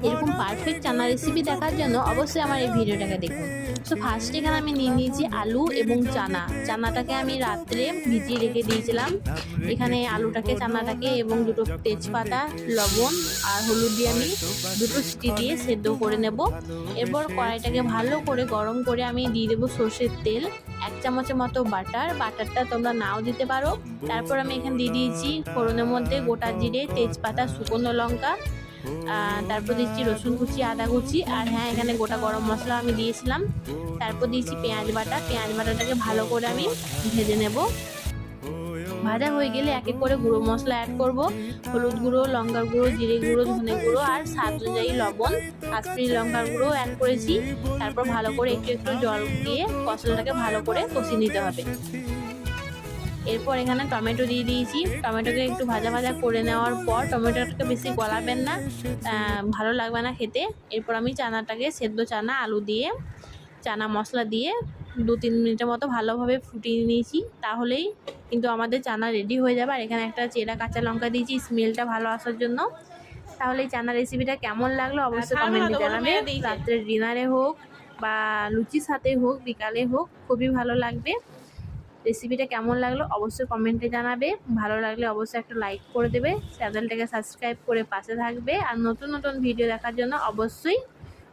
এরকম পারফেক্ট চানা রেসিপি দেখার জন্য অবশ্যই আমার এই ভিডিওটাকে দেখুন। তো ফার্স্ট এখানে আমি নিয়ে নিয়েছি আলু এবং চানাটাকে আমি রাত্রে ভিজিয়ে রেখে দিয়েছিলাম। এখানে আলুটাকে, চানাটাকে এবং দুটো তেজপাতা, লবণ আর হলুদ দিয়ে আমি দুটো সিটি দিয়ে সেদ্ধ করে নেব। এরপর কড়াইটাকে ভালো করে গরম করে আমি দিয়ে দেবো সর্ষের তেল, 1 চামচের মতো বাটারটা তোমরা নাও দিতে পারো। তারপর আমি এখানে দিয়ে দিয়েছি ফোড়নের মধ্যে গোটা জিরে, তেজপাতা, শুকনো লঙ্কা, তারপর দিচ্ছি রসুন কুচি, আদা কুচি, আর হ্যাঁ এখানে গোটা গরম মশলা আমি দিয়েছিলাম। তারপর দিচ্ছি পেঁয়াজ বাটাটাকে ভালো করে আমি ভেজে নেব। ভাজা হয়ে গেলে এক এক করে গুঁড়ো মশলা অ্যাড করব। হলুদ গুঁড়ো, লঙ্কার গুঁড়ো, জিরে গুঁড়ো, ধনে গুঁড়ো আর স্বাদ অনুযায়ী লবণ, কাশ্মীরি লঙ্কার গুঁড়ো অ্যাড করেছি। তারপর ভালো করে একটু জল দিয়ে মশলাটাকে ভালো করে কষিয়ে নিতে হবে। এরপর এখানে টমেটো দিয়ে দিয়েছি। টমেটোকে একটু ভাজা করে নেওয়ার পর, টমেটোটাকে বেশি গলাবেন না, ভালো লাগবে না খেতে। এরপর আমি চানাটাকে, সেদ্ধ চানা, আলু দিয়ে, চানা মশলা দিয়ে 2-3 মিনিটের মতো ভালোভাবে ফুটিয়ে নিয়েছি। তাহলেই কিন্তু আমাদের চানা রেডি হয়ে যাবে। আর এখানে একটা চেরা কাঁচা লঙ্কা দিয়েছি স্মেলটা ভালো আসার জন্য। তাহলে এই চানা রেসিপিটা কেমন লাগলো অবশ্যই কমেন্টে জানাবে। রাত্রের ডিনারে হোক বা লুচির সাথে হোক, বিকালে হোক, খুবই ভালো লাগবে। রেসিপিটা কেমন লাগলো অবশ্যই কমেন্টে জানাবে। ভালো লাগলে অবশ্যই একটা লাইক করে দেবে, চ্যানেলটাকে সাবস্ক্রাইব করে পাশে থাকবে। আর নতুন ভিডিও দেখার জন্য অবশ্যই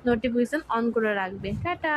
নোটিফিকেশন অন করে রাখবে। টাটা।